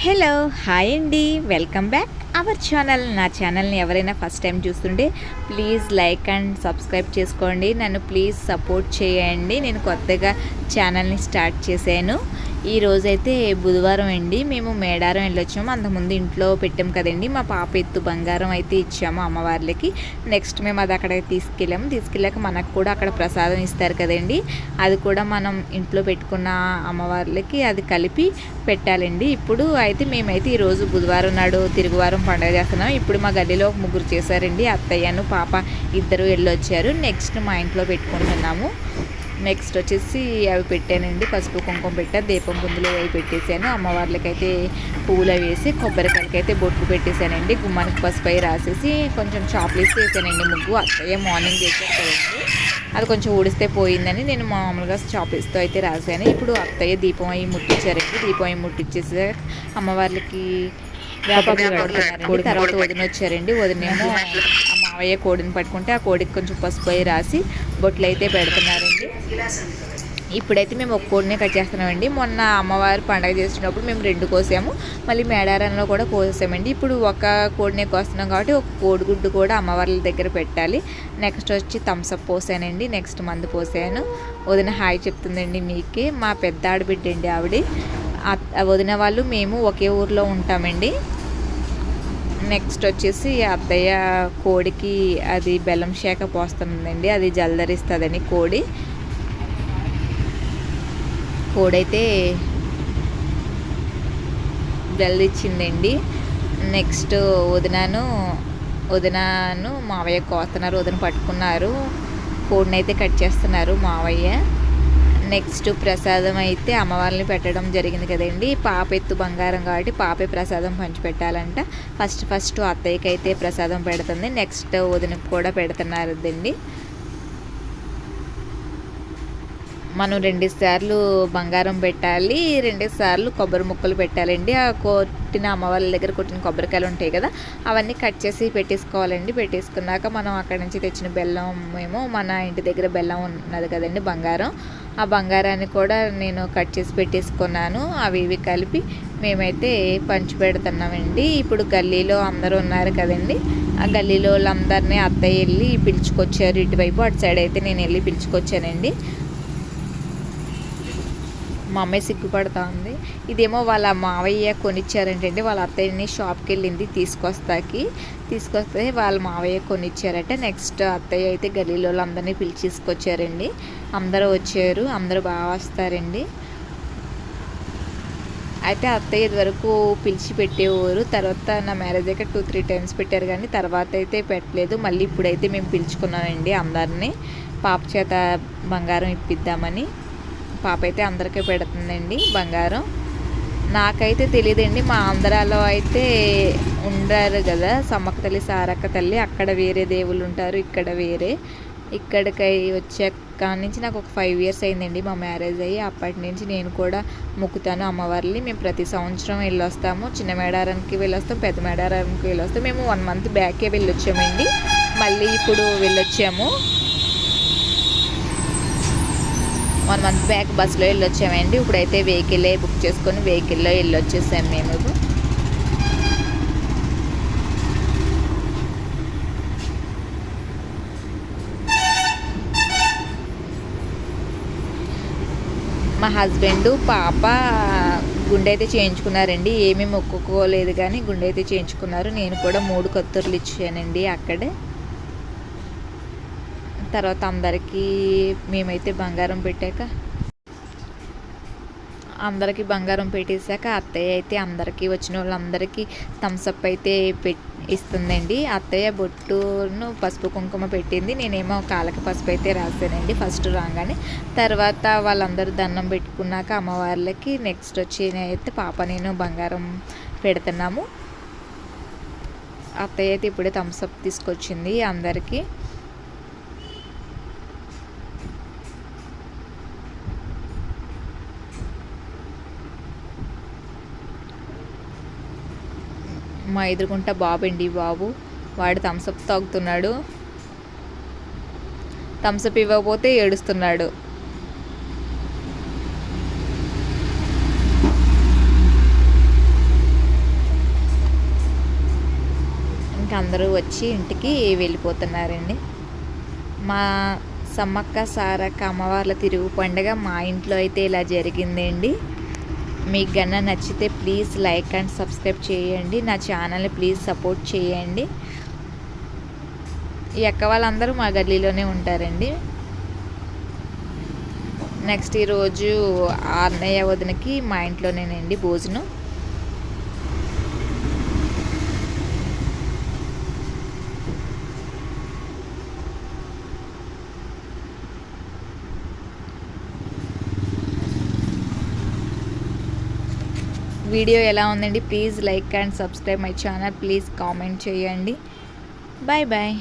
Hello hi అండి, welcome back our channel. నా ఛానల్ని ఎవరైనా ఫస్ట్ టైం చూస్తుంటే ప్లీజ్ లైక్ అండ్ సబ్స్క్రైబ్ చేసుకోండి. నన్ను ప్లీజ్ సపోర్ట్ చేయండి. నేను కొత్తగా ఛానల్ని స్టార్ట్ చేశాను. ఈరోజైతే బుధవారం అండి. మేము మేడారం వెళ్ళొచ్చాము. అంతకుముందు ఇంట్లో పెట్టాము కదండి. మా పాప ఎత్తు బంగారం అయితే ఇచ్చాము అమ్మవార్లకి. నెక్స్ట్ మేము అది అక్కడికి తీసుకెళ్ళాక మనకు కూడా అక్కడ ప్రసాదం ఇస్తారు కదండి. అది కూడా మనం ఇంట్లో పెట్టుకున్న అమ్మవార్లకి అది కలిపి పెట్టాలండి. ఇప్పుడు అయితే మేమైతే ఈరోజు బుధవారం నాడు తిరుగువారం పండుగ చేస్తున్నాం. ఇప్పుడు మా గల్లీలో ఒక ముగ్గురు చేశారండి. అత్తయ్యను పాప ఇద్దరు వెళ్ళొచ్చారు. నెక్స్ట్ మా ఇంట్లో పెట్టుకుంటున్నాము. నెక్స్ట్ వచ్చేసి అవి పెట్టానండి. పసుపు కుంకుమ పెట్టా, దీపం బుందులు అవి పెట్టేశాను. అమ్మవార్లకైతే పువ్వులు వేసి కొబ్బరికాయలకైతే బొట్లు పెట్టేశానండి. గుమ్మానికి పసుపు అవి రాసేసి కొంచెం చాక్లెట్స్ వేసానండి. ముగ్గు అత్తయ్య మార్నింగ్ చేశారు కదండి, అది కొంచెం ఊడిస్తే పోయిందని నేను మామూలుగా చాక్లెట్స్తో అయితే రాశాను. ఇప్పుడు అత్తయ్య దీపం అవి ముట్టించారండి. దీపం అవి ముట్టించేసి అమ్మవార్లకి వ్యాపారం కడుతున్నారండి. తర్వాత వదిన వచ్చారండి. వదినేమో మావయ్య కోడిని పట్టుకుంటే ఆ కోడికి కొంచెం పసుపు అయి రాసి బొట్లు అయితే పెడుతున్నారండి. ఇప్పుడైతే మేము ఒక కోడినే కట్ చేస్తున్నామండి. మొన్న అమ్మవారు పండగ చేసినప్పుడు మేము 2 కోసాము, మళ్ళీ మేడారంలో కూడా కోసామండి. ఇప్పుడు ఒక కోడినే కోస్తున్నాం కాబట్టి ఒక కోడిగుడ్డు కూడా అమ్మవార్ల దగ్గర పెట్టాలి. నెక్స్ట్ వచ్చి థమ్స్అప్ పోసానండి. నెక్స్ట్ మందు పోసాను. వదిన హాయ్ చెప్తుందండి మీకే. మా పెద్ద ఆడబిడ్డ అండి ఆవిడ. వదిన వాళ్ళు మేము ఒకే ఊర్లో ఉంటామండి. నెక్స్ట్ వచ్చేసి అత్తయ్య కోడికి అది బెల్లం శాఖ పోస్తుందండి. అది జల్దరిస్తుందని కోడైతే జల్దిచ్చిందండి. నెక్స్ట్ వదినాను మావయ్య కోస్తున్నారు. వదిన పట్టుకున్నారు. కోడిని అయితే కట్ చేస్తున్నారు మావయ్య. నెక్స్ట్ ప్రసాదం అయితే అమ్మవారిని పెట్టడం జరిగింది కదండి. పాప ఎత్తు బంగారం కాబట్టి పాపే ప్రసాదం పంచిపెట్టాలంట. ఫస్ట్ అత్తయ్యకి అయితే ప్రసాదం పెడుతుంది. నెక్స్ట్ వదినకు కూడా పెడుతున్నారు అండి. మనం 2 సార్లు బంగారం పెట్టాలి, 2 సార్లు కొబ్బరి ముక్కలు పెట్టాలండి. ఆ కొట్టిన అమ్మవారి దగ్గర కొట్టిన కొబ్బరికాయలు ఉంటాయి కదా, అవన్నీ కట్ చేసి పెట్టేసుకోవాలండి. పెట్టేసుకున్నాక మనం అక్కడి నుంచి తెచ్చిన బెల్లం, మేము మన ఇంటి దగ్గర బెల్లం ఉన్నది కదండి బంగారం, ఆ బంగారాన్ని కూడా నేను కట్ చేసి పెట్టేసుకున్నాను. అవి ఇవి కలిపి మేమైతే పంచి పెడుతున్నామండి. ఇప్పుడు గల్లీలో అందరూ ఉన్నారు కదండి, ఆ గల్లీలో వాళ్ళందరినీ అత్తయ్య వెళ్ళి పిలుచుకొచ్చారు ఇటువైపు. అటు సైడ్ అయితే నేను వెళ్ళి పిలుచుకొచ్చానండి. మా అమ్మాయి సిగ్గుపడుతూ ఉంది. ఇదేమో వాళ్ళ మావయ్య కొనిచ్చారంటండి. వాళ్ళ అత్తయ్యని షాప్కి వెళ్ళింది తీసుకొస్తే వాళ్ళ మావయ్య కొనిచ్చారట. నెక్స్ట్ అత్తయ్య అయితే గల్లీలో అందరినీ పిలిచేసుకొచ్చారండి. అందరూ వచ్చారు. అందరూ బాగా వస్తారండి. అయితే అత్తయ్య ఇదివరకు పిలిచి పెట్టేవారు. తర్వాత నా మ్యారేజ్ అయితే 2-3 టైమ్స్ పెట్టారు, కానీ తర్వాత అయితే పెట్టలేదు. మళ్ళీ ఇప్పుడైతే మేము పిలుచుకున్నామండి అందరినీ, పాప చేత బంగారం ఇప్పిద్దామని. పాప అయితే అందరికీ పెడుతుందండి బంగారం. నాకైతే తెలియదండి, మా ఆంధ్రాలో అయితే ఉండారు కదా సమ్మక్క తల్లి, సారక్క తల్లి, అక్కడ వేరే దేవుళ్ళు ఉంటారు, ఇక్కడ వేరే. ఇక్కడికి వచ్చాక నుంచి నాకు ఒక 5 years అయిందండి మా మ్యారేజ్ అయ్యి. అప్పటి నుంచి నేను కూడా మొక్కుతాను అమ్మవారిని. మేము ప్రతి సంవత్సరం వెళ్ళొస్తాము. చిన్న మేడారానికి వెళ్ళొస్తాం, పెద్ద మేడారానికి వెళ్ళొస్తాం. మేము 1 month బ్యాకే వెళ్ళొచ్చామండి. మళ్ళీ ఇప్పుడు వెళ్ళొచ్చాము. 1 month బ్యాక్ బస్సులో వెళ్ళొచ్చామండి. ఇప్పుడైతే వెహికల్ బుక్ చేసుకొని వెహికల్లో వెళ్ళొచ్చేసాము మేము. మా హస్బెండ్ పాప గుండె అయితే చేయించుకున్నారండి. ఏమీ మొక్కుకోలేదు కానీ గుండె అయితే చేయించుకున్నారు. నేను కూడా 3 కత్తుర్లు ఇచ్చానండి అక్కడే. తర్వాత అందరికీ మేమైతే బంగారం పెట్టేశాక అత్తయ్య అయితే అందరికీ వచ్చిన వాళ్ళందరికీ థమ్స్అప్ అయితే ఇస్తుందండి. అత్తయ్య బొట్టును పసుపు కుంకుమ పెట్టింది. నేనేమో కాళ్ళకి పసుపు అయితే రాశానండి ఫస్ట్ రాగానే. తర్వాత వాళ్ళందరూ దండం పెట్టుకున్నాక అమ్మవార్లకి నెక్స్ట్ వచ్చి అయితే పాప నేను బంగారం పెడుతున్నాము. అత్తయ్య అయితే ఇప్పుడే థమ్స్అప్ తీసుకొచ్చింది అందరికీ. మా ఎదురుకుంటా బాబు అండి, వాడు థమ్స్అప్ తాగుతున్నాడు. థమ్స్అప్ ఇవ్వకపోతే ఏడుస్తున్నాడు. అందరూ వచ్చి ఇంటికి వెళ్ళిపోతున్నారండి. మా సమ్మక్క సారక్క అమ్మవార్ల తిరుగు పండుగ మా ఇంట్లో అయితే ఇలా జరిగిందండి. మీకు గన్నా నచ్చితే ప్లీజ్ లైక్ అండ్ సబ్స్క్రైబ్ చేయండి. నా ఛానల్ని ప్లీజ్ సపోర్ట్ చేయండి. ఈ అక్క వాళ్ళందరూ మా గల్లీలోనే ఉంటారండి. నెక్స్ట్ ఈరోజు అన్నయ్య వదినకి మా ఇంట్లోనేనండి భోజనం. వీడియో ఎలా ఉందండి? Please like and subscribe my channel. Please comment చేయండి. Bye bye.